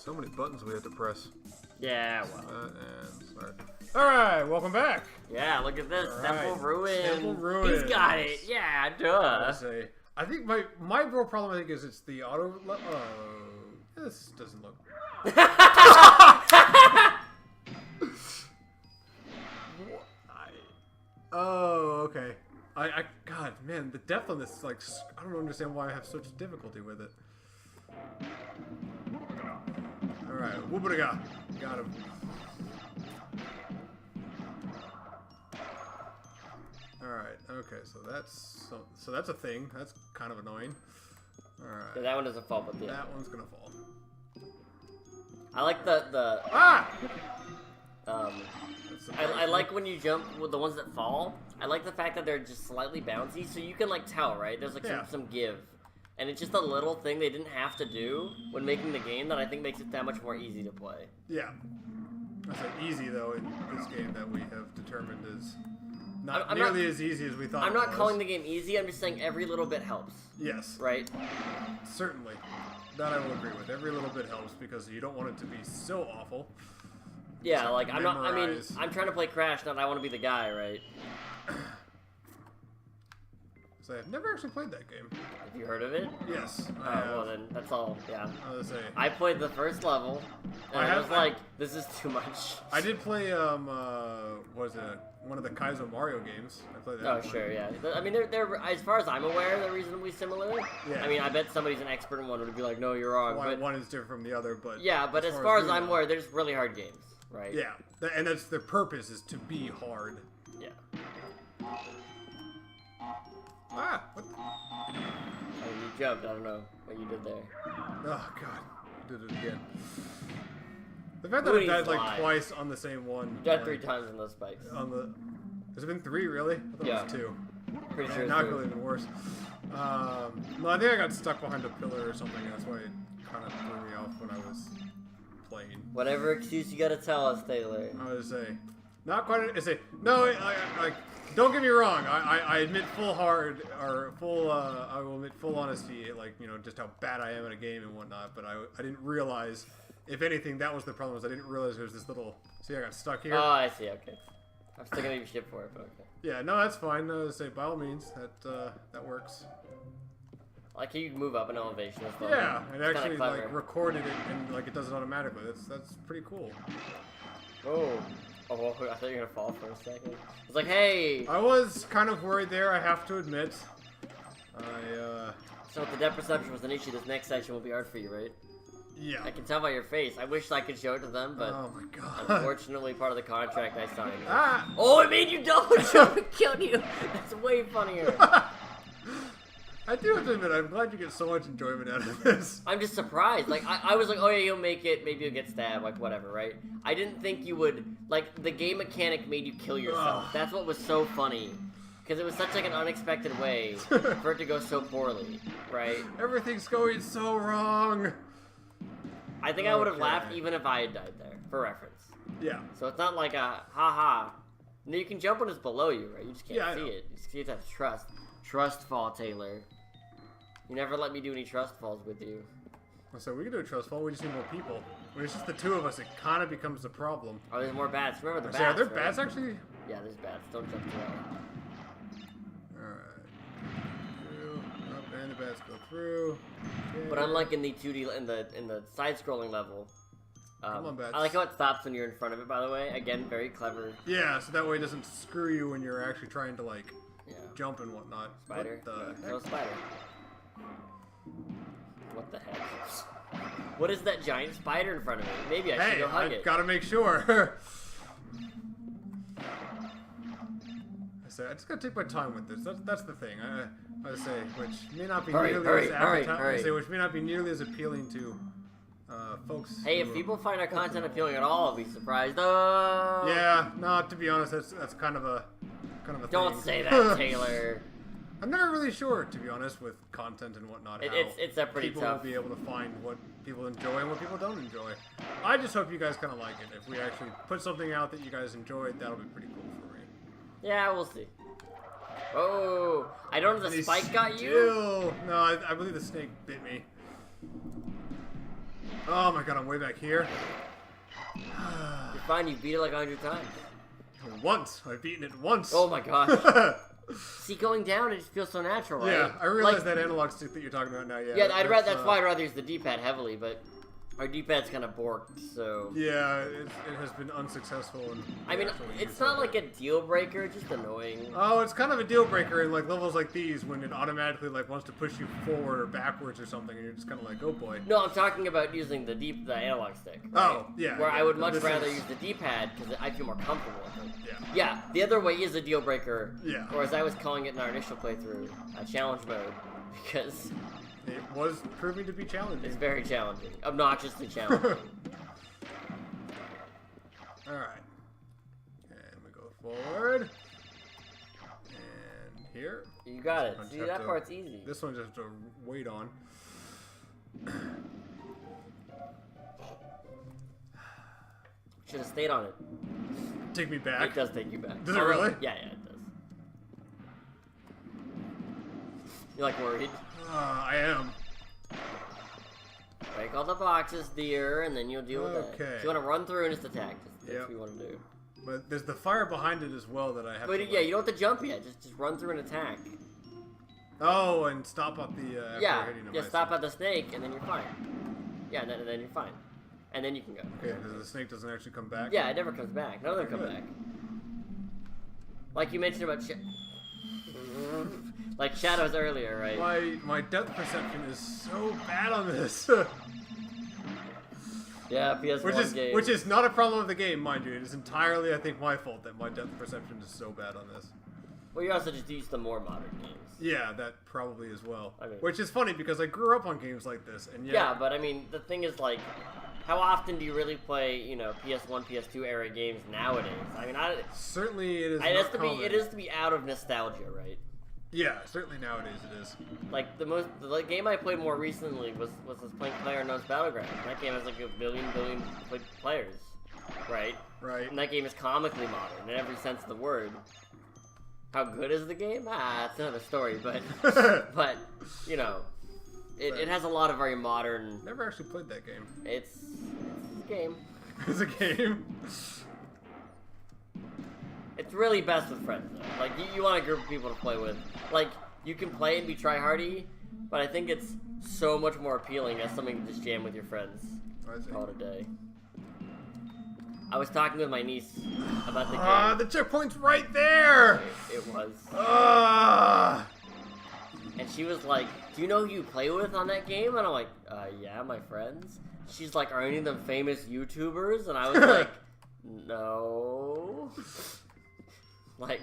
So many buttons we had to press. Yeah, well. And start. Alright, welcome back. Yeah, look at this. All Temple right. Ruin. Temple Ruin. He's got it. Yeah, duh. I think my real problem, I think, is it's the auto... this doesn't look... Oh, okay. God, man, the depth on this, like, I don't understand why I have such difficulty with it. Alright, whoopadaga. Got him. Alright, okay, so that's a thing. That's kind of annoying. Alright. Yeah, that one doesn't fall, but yeah. That one's gonna fall. I like the Ah! I like when you jump with the ones that fall. I like the fact that they're just slightly bouncy, so you can like tell, right? There's like some give. And it's just a little thing they didn't have to do when making the game that I think makes it that much more easy to play. Yeah. I said easy, though, in this game that we have determined is not nearly as easy as we thought I'm not calling the game easy, I'm just saying every little bit helps. Yes. Right? Certainly. That I will agree with. Every little bit helps because you don't want it to be so awful. Yeah, like, I'm trying to play Crash, not I want to be the guy, right? So I've never actually played that game. Have you heard of it? Yes. Well then, that's all, yeah. I played the first level, and I was like, this is too much. I did play, was it one of the Kaizo Mario games? I played that. Oh, sure, yeah. I mean, they're as far as I'm aware, they're reasonably similar. Yeah. I mean, I bet somebody's an expert in one would be like, no, you're wrong. One is different from the other, but... Yeah, but as far as I'm aware, they're just really hard games, right? Yeah, and that's their purpose, is to be hard. Yeah. Ah! What the... Oh, you jumped. I don't know what you did there. Oh, God. I did it again. The fact that I died, like, twice on the same one. You died 3 times on those spikes. Has it been 3, really? I thought it was 2. Pretty sure it's not 2. really even worse. No, I think I got stuck behind a pillar or something. That's why it kind of threw me off when I was playing. Whatever excuse you gotta tell us, Taylor. I would say... Not quite. No. Don't get me wrong. I admit I will admit full honesty. Like, you know, just how bad I am at a game and whatnot. But I didn't realize. If anything, that was the problem. Was I didn't realize there was this little. See, I got stuck here. Oh, I see. Okay. I'm still gonna give you shit for it, but okay. Yeah. No, that's fine. By all means, that works. Like you move up an elevation as well. Yeah, it actually like recorded it and like it does it automatically. That's pretty cool. Oh, I thought you were gonna fall for a second. It's like, hey. I was kind of worried there. I have to admit. So if the depth perception was an issue, this next section will be hard for you, right? Yeah. I can tell by your face. I wish I could show it to them, but oh my God. Unfortunately, part of the contract I signed. Ah! Oh, it made you double jump and killed you. That's way funnier. I do have to admit, I'm glad you get so much enjoyment out of this. I'm just surprised. Like, I was like, oh yeah, you'll make it. Maybe you'll get stabbed. Like, whatever, right? I didn't think you would. Like, the game mechanic made you kill yourself. That's what was so funny. Because it was such like an unexpected way for it to go so poorly, right? Everything's going so wrong. I think I would have laughed even if I had died there, for reference. Yeah. So it's not like a ha-ha. No, you can jump when it's below you, right? You just can't see it. You just have to trust. Trust fall, Taylor. You never let me do any trust falls with you. So we can do a trust fall, we just need more people. When it's just the 2 of us, it kind of becomes a problem. Oh, there's more bats. Remember the bats, are there bats, actually? Yeah, there's bats. Don't jump too high. Alright. Up, and the bats go through. Okay. But unlike in the 2D, in the side-scrolling level, come on, bats. I like how it stops when you're in front of it, by the way. Again, very clever. Yeah, so that way it doesn't screw you when you're actually trying to, like, jump and whatnot. Spider? What the no spider. What the heck? What is that giant spider in front of me? Maybe I should go hug it. Gotta make sure. I just gotta take my time with this. That's the thing. I say, which may not be which may not be nearly as appealing to folks. Hey, if people find our content appealing at all, I'll be surprised. Yeah, no. To be honest, that's kind of a Don't thing. say that, Taylor. I'm never really sure, to be honest, with content and whatnot. It's a pretty people tough. will be able to find what people enjoy and what people don't enjoy. I just hope you guys kind of like it. If we actually put something out that you guys enjoyed, that'll be pretty cool for me. Yeah, we'll see. Oh, I don't know if the spike got you? No, I believe the snake bit me. Oh my god, I'm way back here. You're fine, you beat it like 100 times. Once. I've beaten it once. Oh my gosh. See, going down, it just feels so natural, right? Yeah, I realize that analog stick that you're talking about now, yeah. Yeah, that's why I'd rather use the D-pad heavily, but our D-pad's kind of borked, so... Yeah, it has been unsuccessful. I mean, it's not like a deal breaker, just annoying. Oh, it's kind of a deal breaker in like levels like these when it automatically like wants to push you forward or backwards or something, and you're just kind of like, oh boy. No, I'm talking about using the analog stick. Right? Oh, yeah. Where I would much rather use the D-pad because I feel more comfortable with it. Yeah. Yeah, the other way is a deal breaker. Yeah. Or as I was calling it in our initial playthrough, challenge mode, because... It was proving to be challenging. It's very challenging. Obnoxiously challenging. Alright. And we go forward. And here. You got it. See, that part's easy. This one just have to wait on. Should have stayed on it. Take me back. It does take you back. Does it really? Yeah, it does. You like worried? I am. Break all the boxes, dear, and then you'll deal with that. Okay. So you want to run through and just attack. That's what you want to do. But there's the fire behind it as well that I have to... Yeah, you don't have to jump yet. Just run through and attack. Oh, and stop up the... Yeah, stop at the snake, and then you're fine. Yeah, and then you're fine. And then you can go. Okay, the snake doesn't actually come back? Yeah, it never comes back. None of them come back. Like you mentioned about... Like shadows earlier, right? My depth perception is so bad on this. Yeah, PS1 game. Which is not a problem of the game, mind you. It is entirely, I think, my fault that my depth perception is so bad on this. Well, you're also just used to more modern games. Yeah, that probably as well. I mean, which is funny because I grew up on games like this, and yet... Yeah, but I mean, the thing is, like, how often do you really play, you know, PS1, PS2 era games nowadays? I mean, certainly it is. It is to be out of nostalgia, right? Yeah, certainly nowadays it is. Like the game I played more recently was this PlayerUnknown's Battleground. That game has like a billion players, right? Right. And that game is comically modern in every sense of the word. How good is the game? It's another story, but but you know, it has a lot of very modern. Never actually played that game. It's a game. It's a game. It's really best with friends, though. Like, you want a group of people to play with. Like, you can play and be try-hardy, but I think it's so much more appealing as something to just jam with your friends. I see. Call it a day. I was talking with my niece about the game. The checkpoint's right there! It was. And she was like, do you know who you play with on that game? And I'm like, yeah, my friends. She's like, are any of them famous YouTubers? And I was like, no. Like,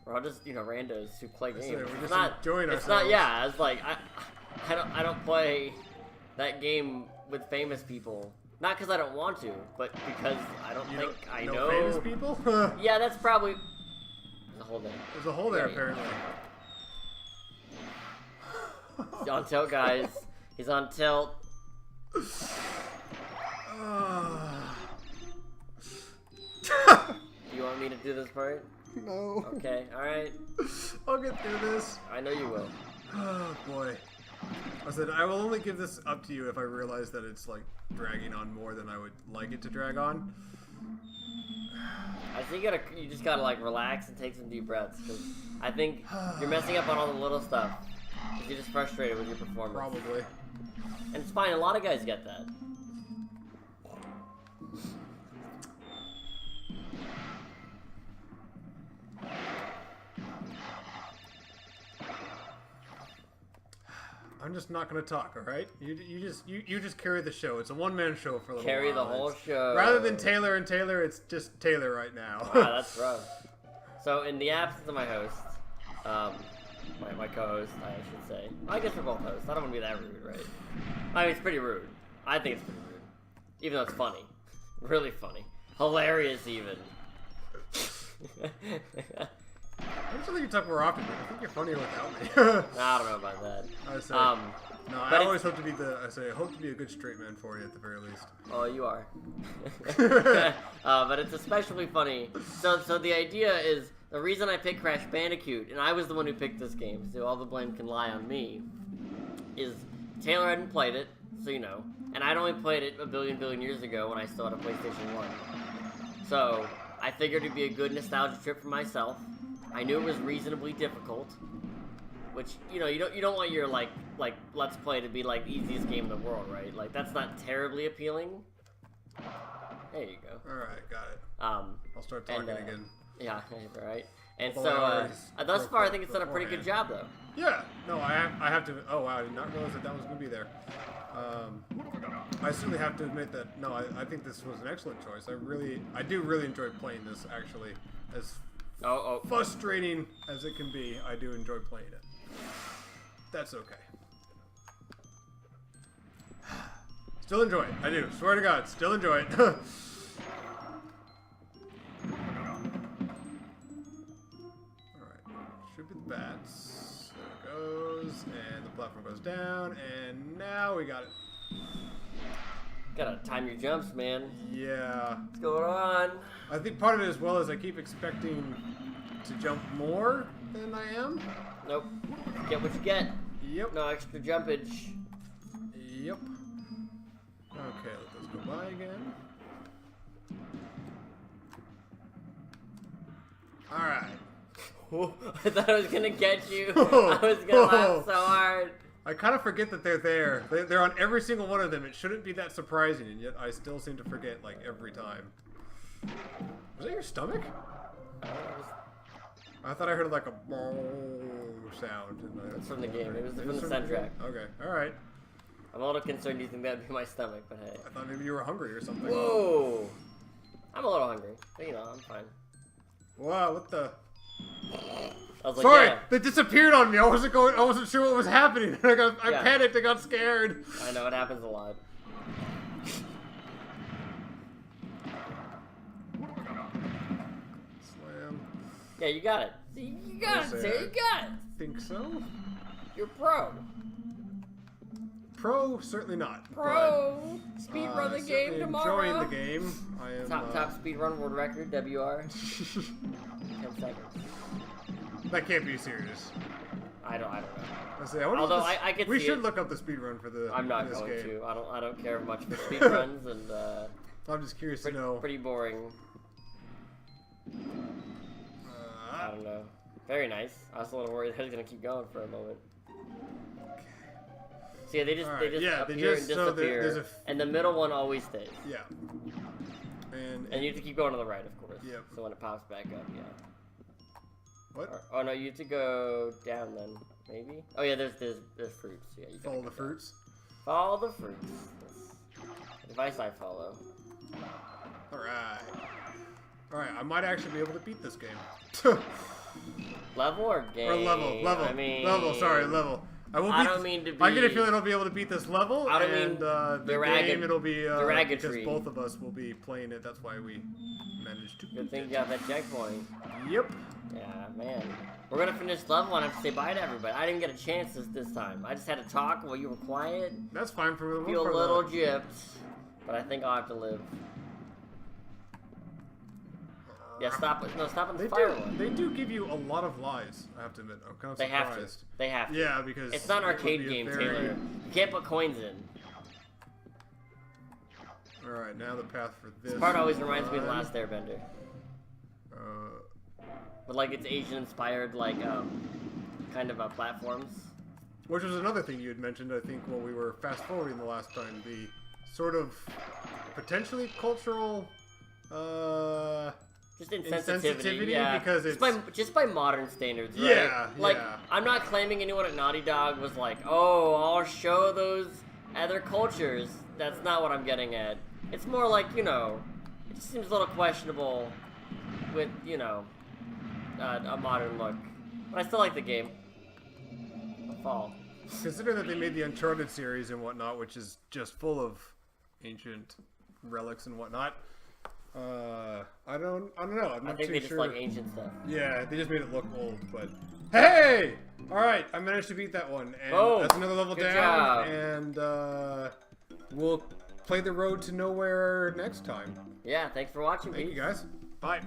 we're all just, you know, randos who play games. We're just enjoying ourselves. It's not, yeah, it's like, I don't play that game with famous people. Not because I don't want to, but because I don't think I know. Famous people? Yeah, that's probably... There's a hole there. There's a hole there, apparently. He's on tilt, guys. He's on tilt. You want me to do this part? No. Okay, alright. I'll get through this. I know you will. Oh, boy. I said, I will only give this up to you if I realize that it's, like, dragging on more than I would like it to drag on. I think you just gotta, like, relax and take some deep breaths, because I think you're messing up on all the little stuff. Because you're just frustrated with your performance. Probably. And it's fine, a lot of guys get that. I'm just not gonna talk, all right? You just carry the show. It's a one-man show for a little Carry while. the whole show. Rather than Taylor and Taylor, it's just Taylor right now. Wow, that's rough. So, in the absence of my host, my co-host, I should say. I guess we're both hosts. I don't want to be that rude, right? I mean, it's pretty rude. I think it's pretty rude. Even though it's funny. Really funny. Hilarious, even. I don't think you talk more often, but I think you're funnier without me. I don't know about that. I always hope to be I hope to be a good straight man for you at the very least. Oh, you are. But it's especially funny. So the idea is, the reason I picked Crash Bandicoot, and I was the one who picked this game, so all the blame can lie on me, is Taylor hadn't played it, So, you know. And I'd only played it a billion years ago when I still had a PlayStation 1. So, I figured it'd be a good nostalgia trip for myself. I knew it was reasonably difficult. Which, you know, you don't want your, like Let's Play to be, like, the easiest game in the world, right? Like, that's not terribly appealing. There you go. Alright, got it. I'll start talking again. Yeah, right. And so, thus far, I think it's done a pretty good job, though. Yeah. No, I have to... Oh, wow, I did not realize that was going to be there. I certainly have to admit that, no, I think this was an excellent choice. I do really enjoy playing this, actually. As frustrating as it can be, I do enjoy playing it. That's okay. Still enjoy it. I do. Swear to God, still enjoy it. Alright. Should be the bats. There it goes. And the platform goes down. And now we got it. Gotta time your jumps, man. Yeah. What's going on? I think part of it as well is I keep expecting to jump more than I am. Nope. Get what you get. Yep. No extra jumpage. Yep. Okay, let those go by again. Alright. I thought I was gonna get you. I was gonna laugh so hard. I kind of forget that they're there. They're on every single one of them. It shouldn't be that surprising, and yet I still seem to forget, like, every time. Was that your stomach? I thought I heard, like, a sound. It's from the game. It was from the soundtrack. Okay, alright. I'm a little concerned you think that'd be my stomach, but hey. I thought maybe you were hungry or something. Whoa! I'm a little hungry, but you know, I'm fine. Wow, what the... I was like, sorry, yeah. They disappeared on me. I wasn't sure what was happening. I panicked. I got scared. I know it happens a lot. Slam. Yeah, you got it. See, you got it, sir. You got it. Think so? You're pro. Pro, certainly not. Pro. Speedrun the game tomorrow. Enjoying the game. I am top speedrun world record. WR. 10 seconds. That can't be serious. I don't know. Although I could. We should look up the speedrun for the. I'm not this going game. to. I don't care much for speedruns and. I'm just curious to know. Pretty boring. I don't know. Very nice. I was a little worried that I was gonna keep going for a moment. So yeah, they just appear and disappear, and the middle one always stays. Yeah. And you have to keep going to the right, of course. Yep. So when it pops back up, yeah. What? Oh no, you have to go down then, maybe. Oh yeah, there's fruits. Yeah, you follow the fruits. Follow the fruits. That's the device I follow. All right. I might actually be able to beat this game. Level or game? Or level. I mean, level. Sorry, level. I don't mean to be. I get a feeling I'll be able to beat this level, I don't and mean the game it'll be because tree. both of us will be playing it. That's why we managed to. Good thing you got that checkpoint. Yep. Yeah, man. We're gonna finish level and I have to say bye to everybody. I didn't get a chance this time. I just had to talk while you were quiet. That's fine for Feel a little gypped, but I think I'll have to live. Yeah, stop on the fire one. They do give you a lot of lies, I have to admit. I'm kind of surprised. They have to. Yeah, because it's not an arcade game, Taylor. You can't put coins in. Alright, now the path for this. This part always reminds me of The Last Airbender. Uh, But like it's Asian inspired, like kind of platforms. Which was another thing you had mentioned, I think, when we were fast forwarding the last time. The sort of potentially cultural just insensitivity, yeah. Because it's just by modern standards, right? Yeah, like yeah. I'm not claiming anyone at Naughty Dog was like, oh, I'll show those other cultures. That's not what I'm getting at. It's more like, you know, it just seems a little questionable with, you know, a modern look. But I still like the game. I'll fall. Considering that they made the Uncharted series and whatnot, which is just full of ancient relics and whatnot. I don't know. I'm not too sure. I think they just like ancient stuff. Yeah, they just made it look old, but hey! Alright, I managed to beat that one. And that's another level down. Job. And we'll play the road to nowhere next time. Yeah, thanks for watching. Thank you guys. Bye.